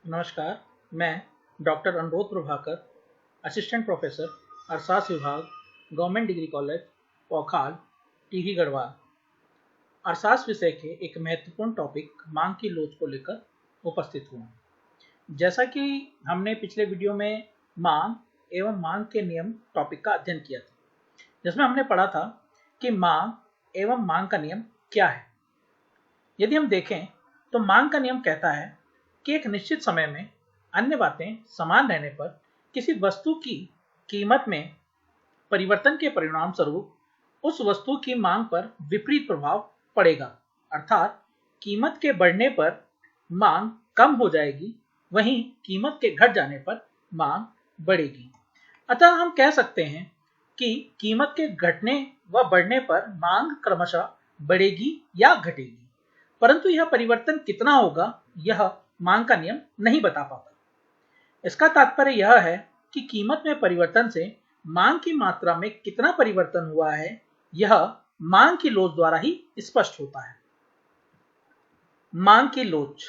नमस्कार, मैं डॉक्टर अनुरोध प्रभाकर, असिस्टेंट प्रोफेसर, अर्थशास्त्र विभाग, government degree college, Paukhal, Tehri Garhwal. अर्थशास्त्र विषय के एक महत्वपूर्ण टॉपिक मांग की लोच को लेकर उपस्थित हुआ। जैसा कि हमने पिछले वीडियो में मांग एवं मांग के नियम टॉपिक का अध्ययन किया था, जिसमें हमने पढ़ा था कि मांग एवं मांग का नियम क्या है। यदि हम देखें तो मांग का नियम कहता है कि एक निश्चित समय में अन्य बातें समान रहने पर किसी वस्तु की कीमत में परिवर्तन के परिणाम स्वरूप उस वस्तु की मांग पर विपरीत प्रभाव पड़ेगा, अर्थात कीमत के बढ़ने पर मांग कम हो जाएगी, वहीं कीमत के घट जाने पर मांग बढ़ेगी। अतः हम कह सकते हैं कि कीमत के घटने व बढ़ने पर मांग क्रमशः बढ़ेगी या घटेगी, परंतु यह परिवर्तन कितना होगा यह मांग का नियम नहीं बता पाता। इसका तात्पर्य यह है कि कीमत में परिवर्तन से मांग की मात्रा में कितना परिवर्तन हुआ है यह मांग की लोच द्वारा ही स्पष्ट होता है। मांग की लोच।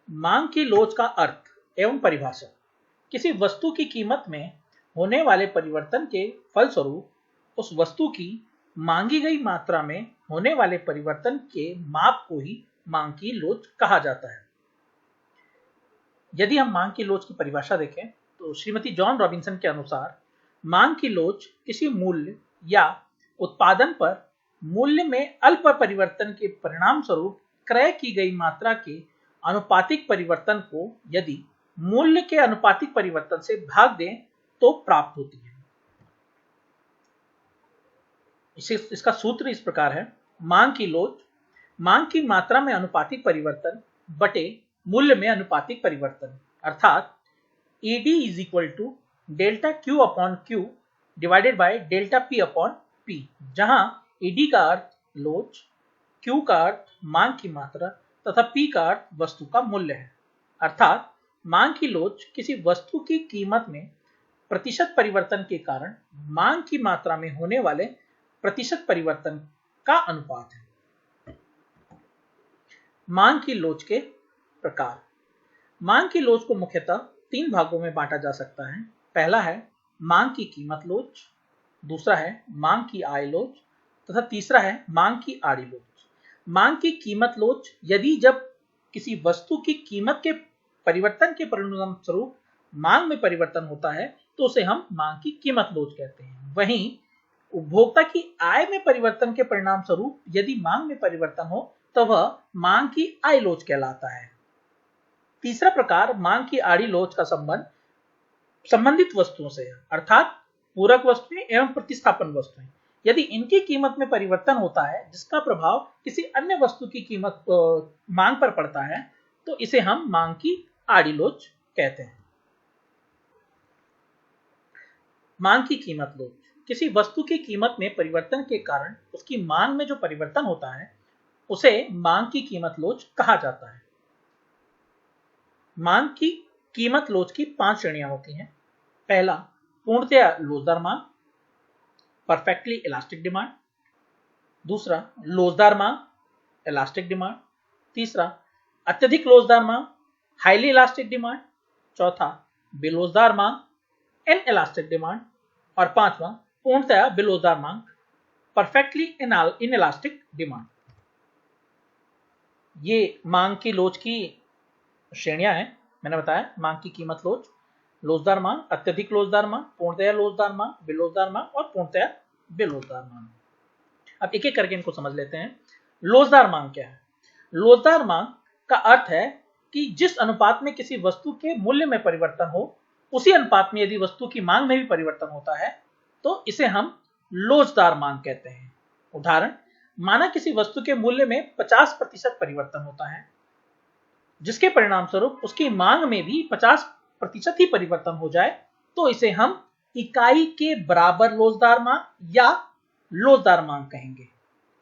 मांग की लोच का अर्थ एवं परिभाषा किसी वस्तु की कीमत में होने वाले परिवर्तन के फलस्वरूप उस वस्तु की मांगी गई मात्रा में होने वाले परिवर्तन के माप को ही मांग की लोच कहा जाता है। यदि हम मांग की लोच की परिभाषा देखें तो श्रीमती जॉन रॉबिन्सन के अनुसार मांग की लोच किसी मूल्य या उत्पादन पर मूल्य में अल्प परिवर्तन के परिणाम स्वरूप क्रय की गई मात्रा के अनुपातिक परिवर्तन को यदि मूल्य के अनुपातिक परिवर्तन से भाग दें तो प्राप्त होती है। इसका सूत्र इस प्रकार है: मांग की लोच मांग की मात्रा में अनुपातिक परिवर्तन बटे मूल्य में अनुपातिक परिवर्तन, अर्थात ED is equal to delta Q upon Q divided by delta P upon P, जहां ED का अर्थ लोच, Q का अर्थ मांग की मात्रा तथा P का अर्थ वस्तु का मूल्य है। अर्थात मांग की लोच किसी वस्तु की कीमत में प्रतिशत परिवर्तन के कारण मांग की मात्रा में होने वाले प्रतिशत परिवर्तन का अनुपात है। मांग की लोच के प्रकार। मांग की लोच को मुख्यतः तीन भागों में बांटा जा सकता है। पहला है मांग की कीमत लोच, दूसरा है मांग की आय लोच तथा तीसरा है मांग की आड़ी लोच। मांग की कीमत लोच यदि जब किसी वस्तु की कीमत के परिवर्तन के परिणाम स्वरूप मांग में परिवर्तन होता है तो उसे हम मांग की कीमत लोच कहते हैं। वहीं उपभोक्ता की आय में परिवर्तन के परिणाम स्वरूप यदि मांग में परिवर्तन हो तो वह मांग की आय लोच कहलाता है। तीसरा प्रकार मांग की आड़ी लोच का संबंध संबंधित वस्तुओं से है, अर्थात पूरक वस्तुएं एवं प्रतिस्थापन वस्तुएं। यदि इनकी कीमत में परिवर्तन होता है जिसका प्रभाव किसी अन्य वस्तु की कीमत मांग पर पड़ता है तो इसे हम मांग की आड़ी लोच कहते हैं। मांग की कीमत लोच किसी वस्तु की कीमत में परिवर्तन के कारण उसकी मांग में जो परिवर्तन होता है उसे मांग की कीमत लोच कहा जाता है। मांग की कीमत लोच की 5 श्रेणियां होती हैं। पहला पूर्णतया लोचदार मांग, परफेक्टली इलास्टिक डिमांड। दूसरा लोचदार मांग, इलास्टिक डिमांड। तीसरा अत्यधिक लोचदार मांग, हाईली इलास्टिक डिमांड। चौथा बेलोचदार मांग, इन इलास्टिक डिमांड। और पांचवा पूर्णतया बेलोचदार मांग, परफेक्टली इन इलास्टिक डिमांड। ये मांग की लोच की श्रेणियां हैं। मैंने बताया मांग की कीमत लोच, लोचदार मांग, अत्यधिक लोचदार मांग, पूर्णतया लोचदार मांग, बेलोचदार मांग और पूर्णतया बेलोचदार मांग। अब एक एक करके इनको समझ लेते हैं। लोचदार मांग क्या है? लोचदार मांग का अर्थ है कि जिस अनुपात में किसी वस्तु के मूल्य में परिवर्तन हो उसी अनुपात में यदि वस्तु की मांग में भी परिवर्तन होता है तो इसे हम लोचदार मांग कहते हैं। उदाहरण, माना किसी वस्तु के मूल्य में 50% परिवर्तन होता है जिसके परिणाम स्वरूप उसकी मांग में भी 50% ही परिवर्तन हो जाए तो इसे हम इकाई के बराबर लोचदार मांग या लोचदार मांग कहेंगे।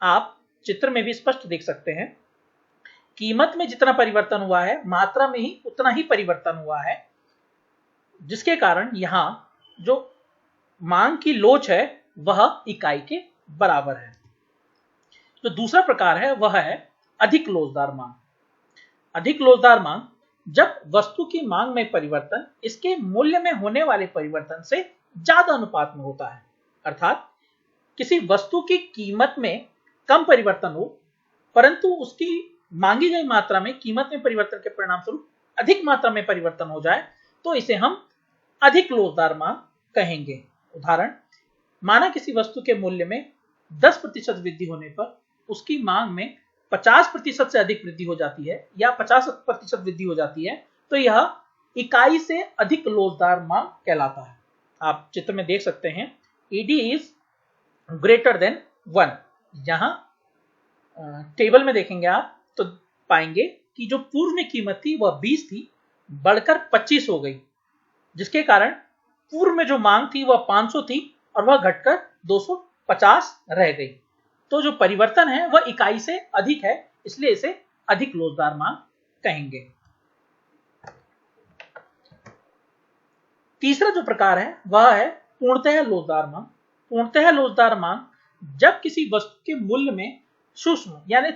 आप चित्र में भी स्पष्ट देख सकते हैं, कीमत में जितना परिवर्तन हुआ है मात्रा में ही उतना ही परिवर्तन हुआ है, जिसके कारण यहां जो मांग की लोच है वह इकाई के बराबर है। तो दूसरा प्रकार है वह है अधिक लोचदार मांग। अधिक लोचदार मांग जब वस्तु की मांग में परिवर्तन इसके मूल्य में होने वाले परिवर्तन से ज्यादा अनुपात में होता है। अर्थात किसी वस्तु की कीमत में कम परिवर्तन हो परंतु उसकी मांगी गई मात्रा में कीमत में परिवर्तन के परिणाम स्वरूप अधिक मात्रा में परिवर्तन हो जाए तो इसे हम अधिक लोचदार मांग कहेंगे। उदाहरण, माना किसी वस्तु के मूल्य में 10% वृद्धि होने पर उसकी मांग में 50% से अधिक वृद्धि हो जाती है या 50% वृद्धि हो जाती है तो यह इकाई से अधिक लोचदार मांग कहलाता है। आप चित्र में देख सकते हैं ED इज ग्रेटर देन 1। यहां टेबल में देखेंगे आप तो पाएंगे कि जो पूर्व में कीमत थी वह 20 थी, बढ़कर 25 हो गई, जिसके कारण पूर्व में जो मांग थी वह 500 थी और वह घटकर 250 रह गई। तो जो परिवर्तन है वह इकाई से अधिक है, इसलिए इसे अधिक लोचदार मांग कहेंगे। तीसरा जो प्रकार है वह है पूर्णतः लोचदार मांग। पूर्णतः लोचदार मांग जब किसी वस्तु के मूल्य में सूक्ष्म यानी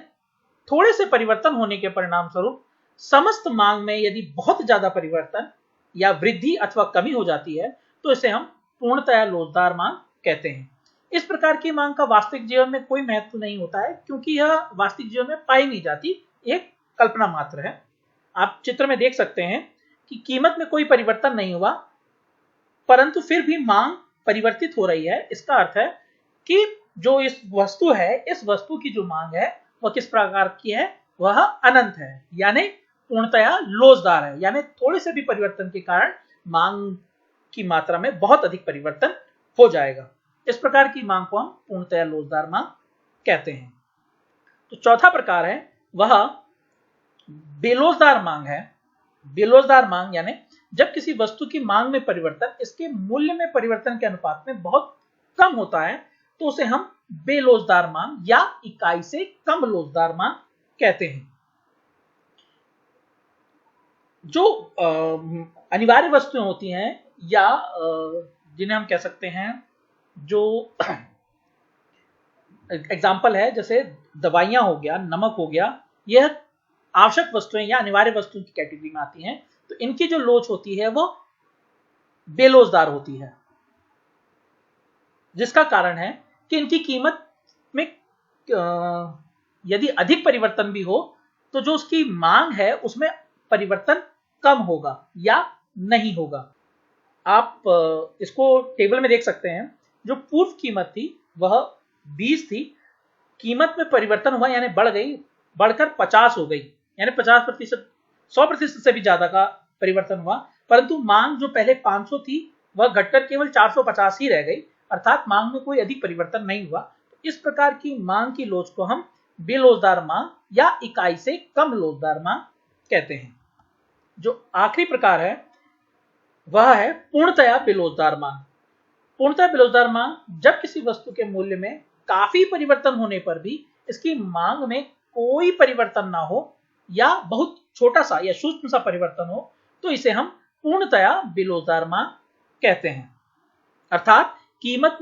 थोड़े से परिवर्तन होने के परिणाम स्वरूप समस्त मांग में यदि बहुत ज्यादा परिवर्तन या वृद्धि अथवा कमी हो जाती है तो इसे हम पूर्णतः लोचदार मांग कहते हैं। इस प्रकार की मांग का वास्तविक जीवन में कोई महत्व नहीं होता है क्योंकि यह वास्तविक जीवन में पाई नहीं जाती, एक कल्पना मात्र है। आप चित्र में देख सकते हैं कि कीमत में कोई परिवर्तन नहीं हुआ परंतु फिर भी मांग परिवर्तित हो रही है। इसका अर्थ है कि जो इस वस्तु है, इस वस्तु की जो मांग है वह किस प्रकार की है, वह अनंत है, यानी पूर्णतया लोचदार है, यानी थोड़े से भी परिवर्तन के कारण मांग की मात्रा में बहुत अधिक परिवर्तन हो जाएगा। इस प्रकार की मांग को हम पूर्णतया लोचदार मांग कहते हैं। तो चौथा प्रकार है वह बेलोचदार मांग है। बेलोचदार मांग यानी जब किसी वस्तु की मांग में परिवर्तन इसके मूल्य में परिवर्तन के अनुपात में बहुत कम होता है तो उसे हम बेलोचदार मांग या इकाई से कम लोचदार मांग कहते हैं। जो अनिवार्य वस्तुएं होती हैं या जिन्हें हम कह सकते हैं, जो एग्जाम्पल है जैसे दवाइयां हो गया, नमक हो गया, यह आवश्यक वस्तुएं या अनिवार्य वस्तुओं की कैटेगरी में आती हैं। तो इनकी जो लोच होती है वो बेलोचदार होती है, जिसका कारण है कि इनकी कीमत में यदि अधिक परिवर्तन भी हो तो जो उसकी मांग है उसमें परिवर्तन कम होगा या नहीं होगा। आप इसको टेबल में देख सकते हैं। जो पूर्व कीमत थी वह 20 थी, कीमत में परिवर्तन हुआ यानी बढ़ गई, बढ़कर 50 हो गई, यानी 50%, 100% से भी ज्यादा का परिवर्तन हुआ, परंतु मांग जो पहले 500 थी वह घटकर केवल 450 ही रह गई, अर्थात मांग में कोई अधिक परिवर्तन नहीं हुआ। तो इस प्रकार की मांग की लोच को हम बेलोचदार मांग या इकाई से कम लोचदार मांग कहते हैं। जो आखिरी प्रकार है वह है पूर्णतया बेलोचदार मांग। पूर्णतया बेलोचदार मांग जब किसी वस्तु के मूल्य में काफी परिवर्तन होने पर भी इसकी मांग में कोई परिवर्तन ना हो या बहुत छोटा सा या सूक्ष्म सा परिवर्तन हो तो इसे हम पूर्णतया बेलोचदार मांग कहते हैं। अर्थात कीमत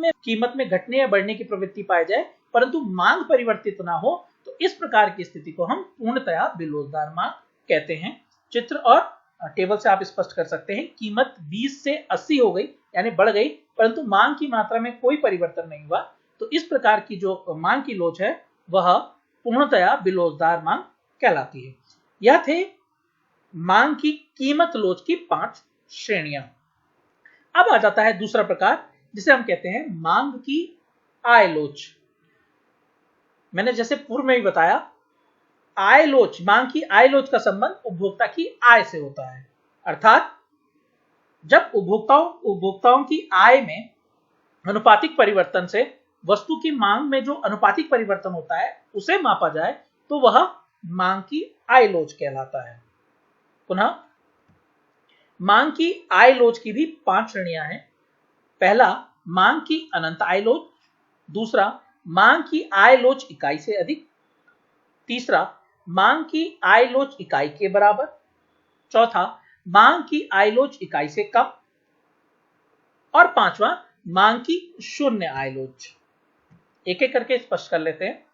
में घटने या बढ़ने की प्रवृत्ति पाई जाए परंतु मांग परिवर्तित ना हो तो इस प्रकार की स्थिति को हम पूर्णतया बेलोचदार मांग कहते हैं। चित्र और टेबल से आप स्पष्ट कर सकते हैं, कीमत 20 से 80 हो गई यानी बढ़ गई परंतु मांग की मात्रा में कोई परिवर्तन नहीं हुआ। तो इस प्रकार की जो मांग की लोच है वह पूर्णतया बेलोचदार मांग कहलाती है। यह थे मांग की कीमत लोच की 5 श्रेणियां। अब आ जाता है दूसरा प्रकार जिसे हम कहते हैं मांग की आय लोच। मैंने जैसे पूर्व में भी बताया, आय लोच, मांग की आय लोच का संबंध उपभोक्ता की आय से होता है। अर्थात जब उपभोक्ताओं की आय में अनुपातिक परिवर्तन से वस्तु की मांग में जो अनुपातिक परिवर्तन होता है उसे मापा जाए तो वह मांग की आय लोच कहलाता है। पुनः मांग की आय लोच की भी 5 श्रेणियां हैं। पहला, मांग की अनंत आय लोच। दूसरा, मांग की आय लोच इकाई से अधिक। तीसरा, मांग की आय लोच इकाई के बराबर। चौथा, मांग की आय लोच इकाई से कम। और पांचवा, मांग की शून्य आय लोच। एक एक करके स्पष्ट कर लेते हैं।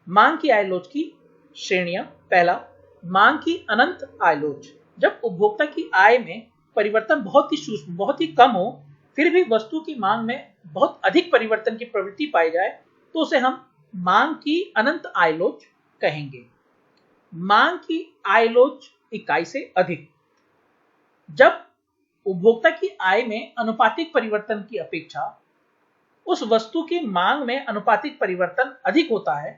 मांग की आय लोच की श्रेणियां। पहला, मांग की अनंत आयलोच, जब उपभोक्ता की आय में परिवर्तन बहुत ही सूक्ष्म, बहुत ही कम हो, फिर भी वस्तु की मांग में बहुत अधिक परिवर्तन की प्रवृत्ति पाई जाए, तो उसे हम मांग की अनंत आयलोच कहेंगे। मांग की आयलोच इकाई से अधिक, जब उपभोक्ता की आय में अनुपातिक परिवर्तन की अपेक्षा उस वस्तु की मांग में अनुपातिक परिवर्तन अधिक होता है,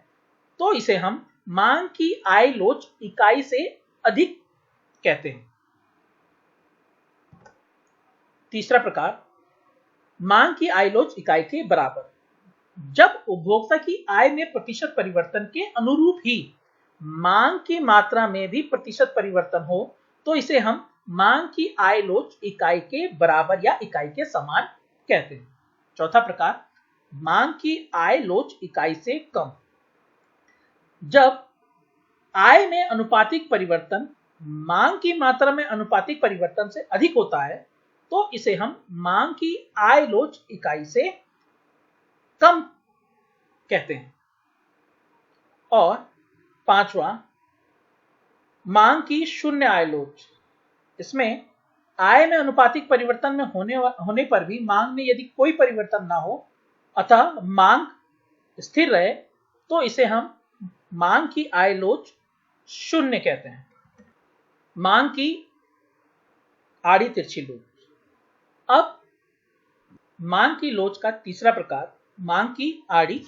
तो इसे हम मांग की आयलोच इकाई से अधिक कहते हैं। तीसरा प्रकार, मांग की आयलोच इकाई के बराबर, जब उपभोक्ता की आय में प्रतिशत परिवर्तन के अनुरूप ही मांग की मात्रा में भी प्रतिशत परिवर्तन हो, तो इसे हम मांग की आयलोच इकाई के बराबर या इकाई के समान कहते हैं। चौथा प्रकार, मांग की आयलोच इकाई से कम, जब आय में अनुपातिक परिवर्तन मांग की मात्रा में अनुपातिक परिवर्तन से अधिक होता है, तो इसे हम मांग की आयलोच इकाई से कम कहते हैं। और पांचवा, मांग की शून्य आयलोच, इसमें आय में अनुपातिक परिवर्तन में होने पर भी मांग में यदि कोई परिवर्तन ना हो, अतः मांग स्थिर रहे, तो इसे हम मांग की आयलोच शून्य कहते हैं। मांग की आड़ी तिरछी लोच। अब मांग की लोच का तीसरा प्रकार, मांग की आड़ी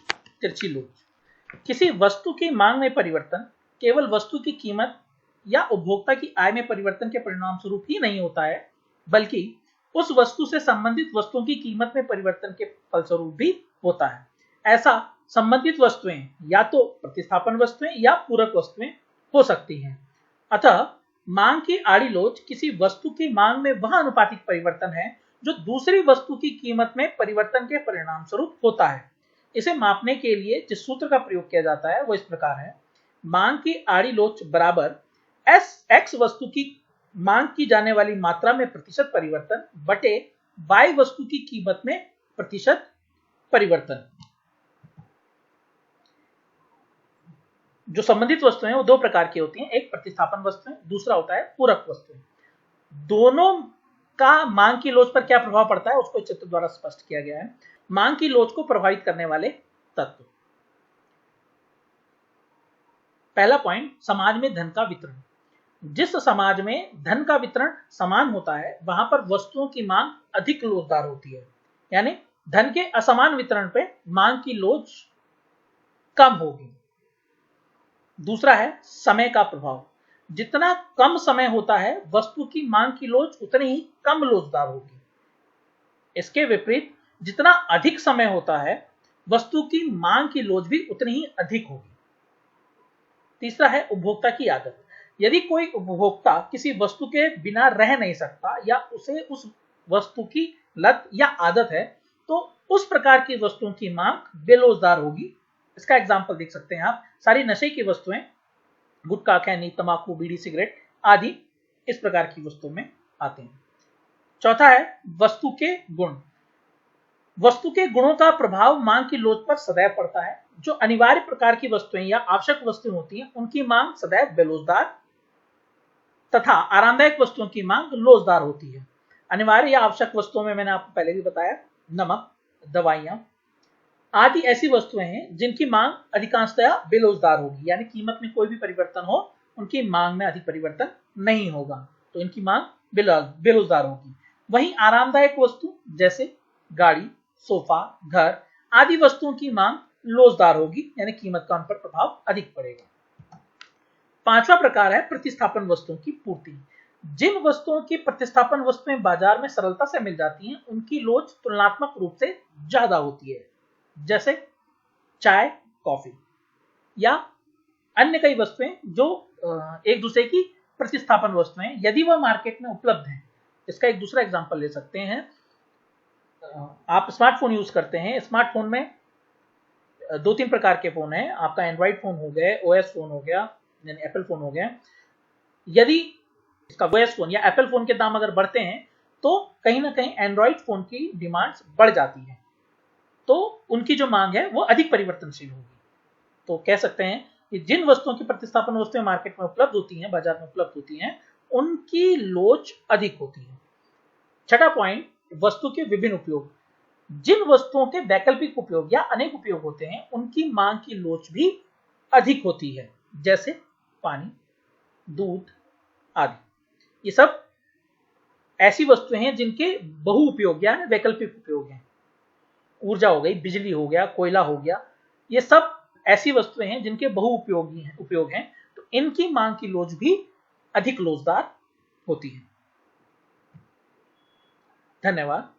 तिरछी लोच। किसी वस्तु की मांग में परिवर्तन केवल वस्तु की कीमत या उपभोक्ता की आय में परिवर्तन के परिणाम स्वरूप ही नहीं होता है, बल्कि उस वस्तु से संबंधित वस्तुओं की कीमत में परिवर्तन के फलस्वरूप भी होता है। ऐसा संबंधित वस्तुएं या तो प्रतिस्थापन वस्तुएं या पूरक वस्तुएं हो सकती हैं। अतः मांग की आड़ी लोच किसी वस्तु की मांग में वह अनुपातिक परिवर्तन है जो दूसरी वस्तु की कीमत में परिवर्तन के परिणाम स्वरूप होता है। इसे मापने के लिए जिस सूत्र का प्रयोग किया जाता है वो इस प्रकार है, मांग की आड़ी लोच बराबर x वस्तु की मांग की जाने वाली मात्रा में प्रतिशत परिवर्तन बटे y वस्तु की कीमत में प्रतिशत परिवर्तन। जो संबंधित वस्तुएं हैं वो दो प्रकार की होती हैं, एक प्रतिस्थापन वस्तुएं, दूसरा होता है पूरक वस्तुएं। दोनों का मांग की लोच पर क्या प्रभाव पड़ता है उसको चित्र द्वारा स्पष्ट किया गया है। मांग की लोच को प्रभावित करने वाले तत्व। पहला पॉइंट, समाज में धन का वितरण। जिस समाज में धन का वितरण समान होता है वहां पर वस्तुओं की मांग अधिक लोचदार होती है, यानी धन के असमान वितरण पे मांग की लोच कम होगी। दूसरा है समय का प्रभाव। जितना कम समय होता है वस्तु की मांग की लोच उतनी ही कम लोचदार होगी। इसके विपरीत जितना अधिक समय होता है वस्तु की मांग की लोच भी उतनी ही अधिक होगी। तीसरा है उपभोक्ता की आदत। यदि कोई उपभोक्ता किसी वस्तु के बिना रह नहीं सकता या उसे उस वस्तु की लत या आदत है, तो उस प्रकार की वस्तुओं की मांग बेलोचदार होगी। इसका एग्जाम्पल देख सकते हैं आप, सारी नशे की वस्तुएं, गुटखा, खैनी, तंबाकू, बीड़ी, सिगरेट आदि इस प्रकार की वस्तुओं में आते हैं। चौथा है वस्तु के गुण। वस्तु के गुणों का प्रभाव मांग की लोच पर सदैव पड़ता है। जो अनिवार्य प्रकार की वस्तुएं या आवश्यक वस्तुएं होती हैं उनकी मांग सदैव बेलोचदार तथा आरामदायक वस्तुओं की मांग लोचदार होती है। अनिवार्य या आवश्यक वस्तुओं में मैंने आपको पहले भी बताया, नमक, दवाइयां आदि ऐसी वस्तुएं हैं जिनकी मांग अधिकांशतः बेलोचदार होगी, यानी कीमत में कोई भी परिवर्तन हो उनकी मांग में अधिक परिवर्तन नहीं होगा, तो इनकी मांग बेलोचदार होगी। वहीं आरामदायक वस्तु जैसे गाड़ी, सोफा, घर आदि वस्तुओं की मांग लोचदार होगी, यानी कीमत का उन पर प्रभाव अधिक पड़ेगा। पांचवा प्रकार है प्रतिस्थापन वस्तुओं की पूर्ति। जिन वस्तुओं की प्रतिस्थापन वस्तुएं बाजार में सरलता से मिल जाती हैं उनकी लोच तुलनात्मक रूप से ज्यादा होती है, जैसे चाय, कॉफी या अन्य कई वस्तुएं जो एक दूसरे की प्रतिस्थापन वस्तुएं यदि वह मार्केट में उपलब्ध हैं। इसका एक दूसरा एग्जांपल ले सकते हैं। आप स्मार्टफोन यूज करते हैं, स्मार्टफोन में दो तीन प्रकार के फोन हैं। आपका एंड्रॉइड फोन हो गया, ओएस फोन हो गया, यानी एप्पल फोन हो गया। यदि इसका ओएस फोन या एप्पल फोन के दाम अगर बढ़ते हैं तो कहीं ना कहीं एंड्रॉइड फोन की डिमांड्स बढ़ जाती है, तो उनकी जो मांग है वो अधिक परिवर्तनशील होगी। तो कह सकते हैं कि जिन वस्तुओं की प्रतिस्थापन वस्तुएं मार्केट में उपलब्ध होती हैं, बाजार में उपलब्ध होती हैं, उनकी लोच अधिक होती है। छठा पॉइंट, वस्तु के विभिन्न उपयोग। जिन वस्तुओं के वैकल्पिक उपयोग या अनेक उपयोग होते हैं, उनकी मांग की लोच भी अधिक होती है, जैसे पानी, दूध आदि। ये सब ऐसी वस्तुएं हैं जिनके बहु उपयोग या वैकल्पिक उपयोग हैं। ऊर्जा हो गई, बिजली हो गया, कोयला हो गया, ये सब ऐसी वस्तुएं हैं जिनके बहु उपयोग हैं, तो इनकी मांग की लोच भी अधिक लोचदार होती है। धन्यवाद।